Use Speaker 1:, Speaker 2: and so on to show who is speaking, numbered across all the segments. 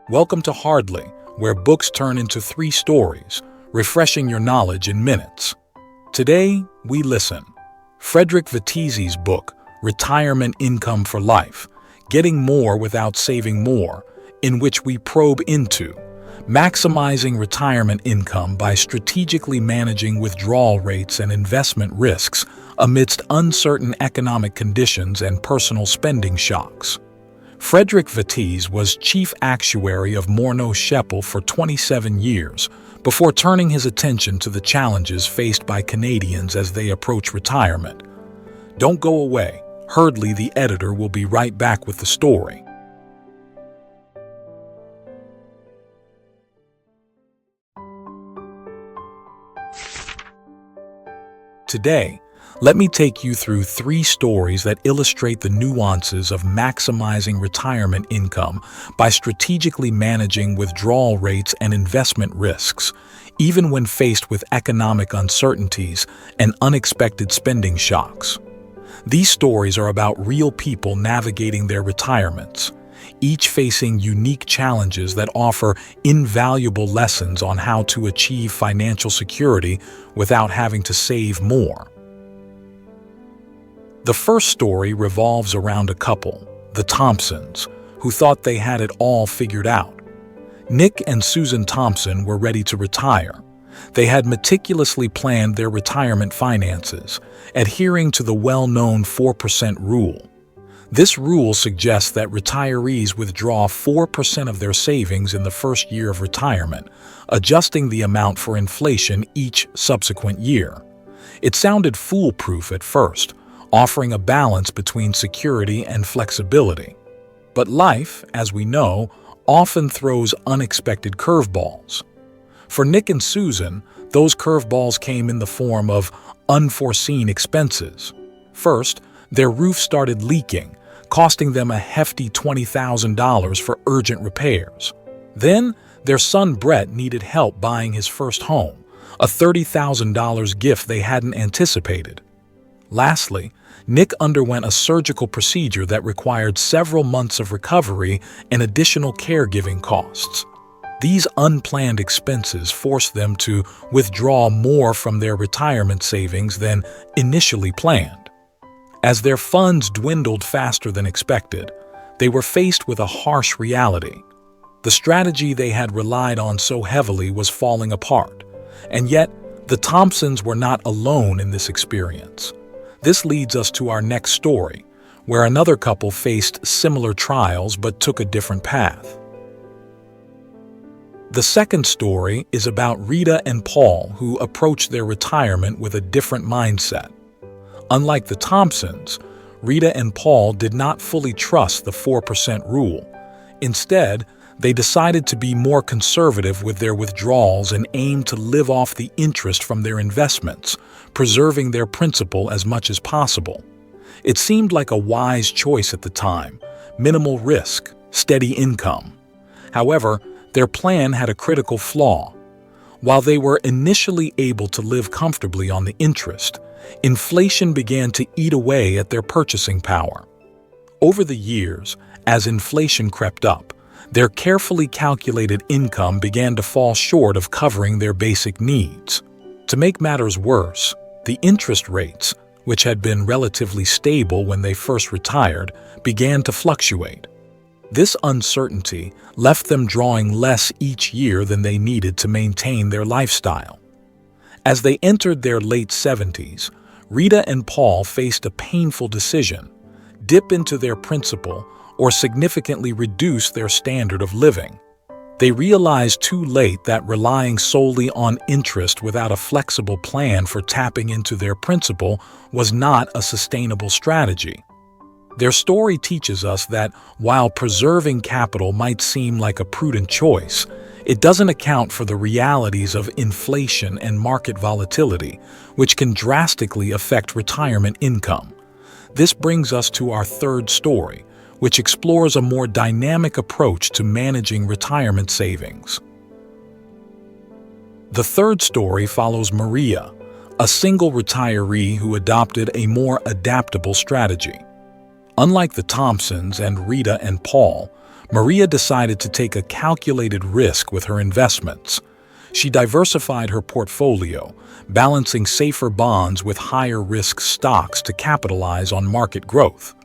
Speaker 1: Welcome to Hardly, where books turn into 3 stories, refreshing your knowledge in minutes. Today, we listen. Frederick Vettese's book, Retirement Income for Life, Getting More Without Saving More, in which we probe into maximizing retirement income by strategically managing withdrawal rates and investment risks amidst uncertain economic conditions and personal spending shocks. Frederick Vettese was chief actuary of Morneau Sheppel for 27 years before turning his attention to the challenges faced by Canadians as they approach retirement. Don't go away. Hardly, the editor, will be right back with the story. Today, let me take you through 3 stories that illustrate the nuances of maximizing retirement income by strategically managing withdrawal rates and investment risks, even when faced with economic uncertainties and unexpected spending shocks. These stories are about real people navigating their retirements, each facing unique challenges that offer invaluable lessons on how to achieve financial security without having to save more. The first story revolves around a couple, the Thompsons, who thought they had it all figured out. Nick and Susan Thompson were ready to retire. They had meticulously planned their retirement finances, adhering to the well-known 4% rule. This rule suggests that retirees withdraw 4% of their savings in the first year of retirement, adjusting the amount for inflation each subsequent year. It sounded foolproof at first, offering a balance between security and flexibility. But life, as we know, often throws unexpected curveballs. For Nick and Susan, those curveballs came in the form of unforeseen expenses. First, their roof started leaking, costing them a hefty $20,000 for urgent repairs. Then, their son Brett needed help buying his first home, a $30,000 gift they hadn't anticipated. Lastly, Nick underwent a surgical procedure that required several months of recovery and additional caregiving costs. These unplanned expenses forced them to withdraw more from their retirement savings than initially planned. As their funds dwindled faster than expected, they were faced with a harsh reality. The strategy they had relied on so heavily was falling apart, and yet the Thompsons were not alone in this experience. This leads us to our next story, where another couple faced similar trials but took a different path. The second story is about Rita and Paul, who approached their retirement with a different mindset. Unlike the Thompsons, Rita and Paul did not fully trust the 4% rule. Instead, they decided to be more conservative with their withdrawals and aimed to live off the interest from their investments, preserving their principal as much as possible. It seemed like a wise choice at the time: minimal risk, steady income. However, their plan had a critical flaw. While they were initially able to live comfortably on the interest, inflation began to eat away at their purchasing power. Over the years, as inflation crept up, their carefully calculated income began to fall short of covering their basic needs. To make matters worse, the interest rates, which had been relatively stable when they first retired, began to fluctuate. This uncertainty left them drawing less each year than they needed to maintain their lifestyle. As they entered their late 70s, Rita and Paul faced a painful decision: dip into their principal or significantly reduce their standard of living. They realized too late that relying solely on interest without a flexible plan for tapping into their principal was not a sustainable strategy. Their story teaches us that while preserving capital might seem like a prudent choice, it doesn't account for the realities of inflation and market volatility, which can drastically affect retirement income. This brings us to our third story, which explores a more dynamic approach to managing retirement savings. The third story follows Maria, a single retiree who adopted a more adaptable strategy. Unlike the Thompsons and Rita and Paul, Maria decided to take a calculated risk with her investments. She diversified her portfolio, balancing safer bonds with higher-risk stocks to capitalize on market growth.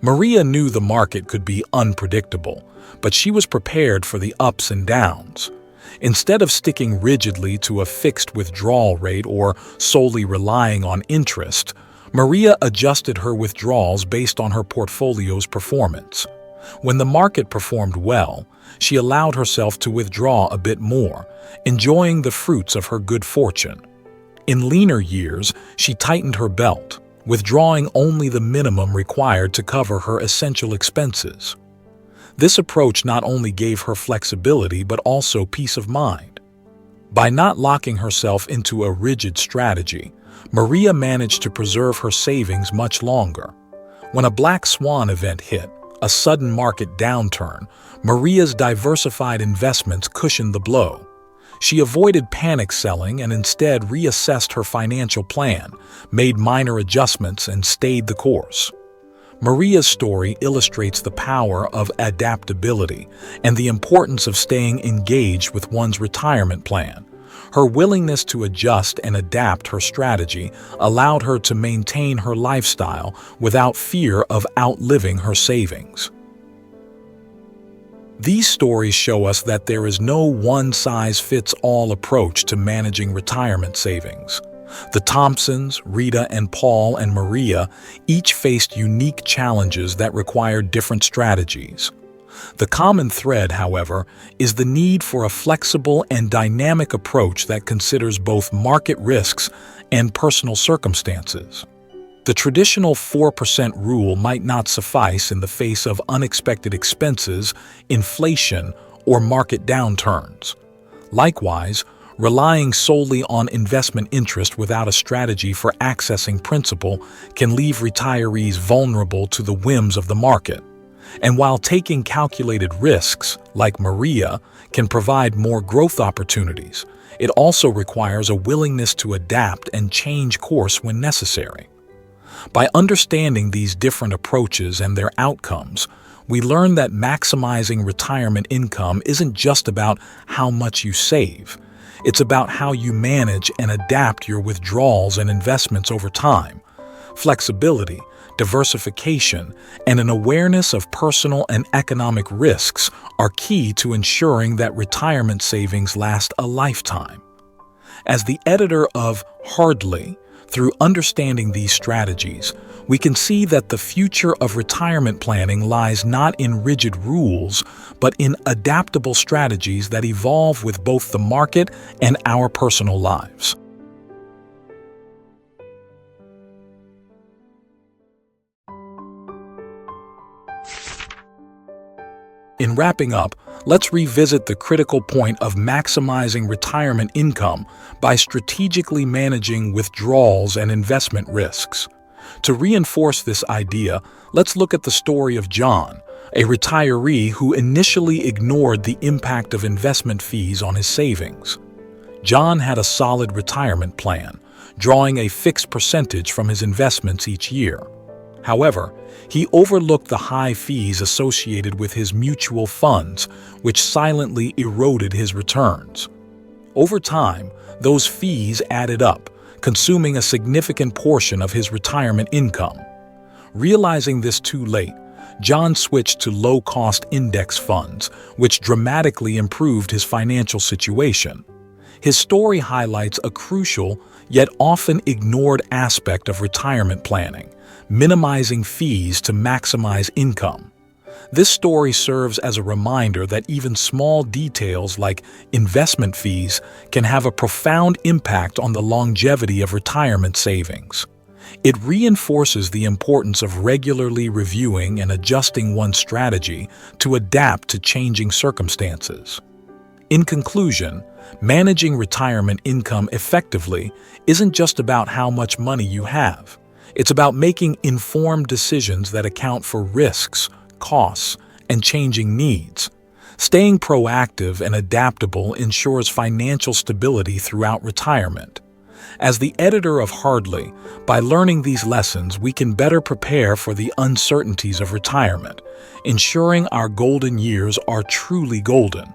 Speaker 1: Maria knew the market could be unpredictable, but she was prepared for the ups and downs. Instead of sticking rigidly to a fixed withdrawal rate or solely relying on interest, Maria adjusted her withdrawals based on her portfolio's performance. When the market performed well, she allowed herself to withdraw a bit more, enjoying the fruits of her good fortune. In leaner years, she tightened her belt, withdrawing only the minimum required to cover her essential expenses. This approach not only gave her flexibility but also peace of mind. By not locking herself into a rigid strategy, Maria managed to preserve her savings much longer. When a black swan event hit, a sudden market downturn, Maria's diversified investments cushioned the blow. She avoided panic selling and instead reassessed her financial plan, made minor adjustments, and stayed the course. Maria's story illustrates the power of adaptability and the importance of staying engaged with one's retirement plan. Her willingness to adjust and adapt her strategy allowed her to maintain her lifestyle without fear of outliving her savings. These stories show us that there is no one-size-fits-all approach to managing retirement savings. The Thompsons, Rita and Paul and Maria each faced unique challenges that required different strategies. The common thread, however, is the need for a flexible and dynamic approach that considers both market risks and personal circumstances. The traditional 4% rule might not suffice in the face of unexpected expenses, inflation, or market downturns. Likewise, relying solely on investment interest without a strategy for accessing principal can leave retirees vulnerable to the whims of the market. And while taking calculated risks, like Maria, can provide more growth opportunities, it also requires a willingness to adapt and change course when necessary. By understanding these different approaches and their outcomes, we learn that maximizing retirement income isn't just about how much you save. It's about how you manage and adapt your withdrawals and investments over time. Flexibility, diversification, and an awareness of personal and economic risks are key to ensuring that retirement savings last a lifetime. As the editor of Hardly, through understanding these strategies, we can see that the future of retirement planning lies not in rigid rules, but in adaptable strategies that evolve with both the market and our personal lives. In wrapping up, let's revisit the critical point of maximizing retirement income by strategically managing withdrawals and investment risks. To reinforce this idea, let's look at the story of John, a retiree who initially ignored the impact of investment fees on his savings. John had a solid retirement plan, drawing a fixed percentage from his investments each year. However, he overlooked the high fees associated with his mutual funds, which silently eroded his returns. Over time, those fees added up, consuming a significant portion of his retirement income. Realizing this too late, John switched to low-cost index funds, which dramatically improved his financial situation. His story highlights a crucial, yet often ignored aspect of retirement planning: minimizing fees to maximize income. This story serves as a reminder that even small details like investment fees can have a profound impact on the longevity of retirement savings. It reinforces the importance of regularly reviewing and adjusting one's strategy to adapt to changing circumstances. In conclusion, managing retirement income effectively isn't just about how much money you have. It's about making informed decisions that account for risks, costs, and changing needs. Staying proactive and adaptable ensures financial stability throughout retirement. As the editor of Hardly, by learning these lessons, we can better prepare for the uncertainties of retirement, ensuring our golden years are truly golden.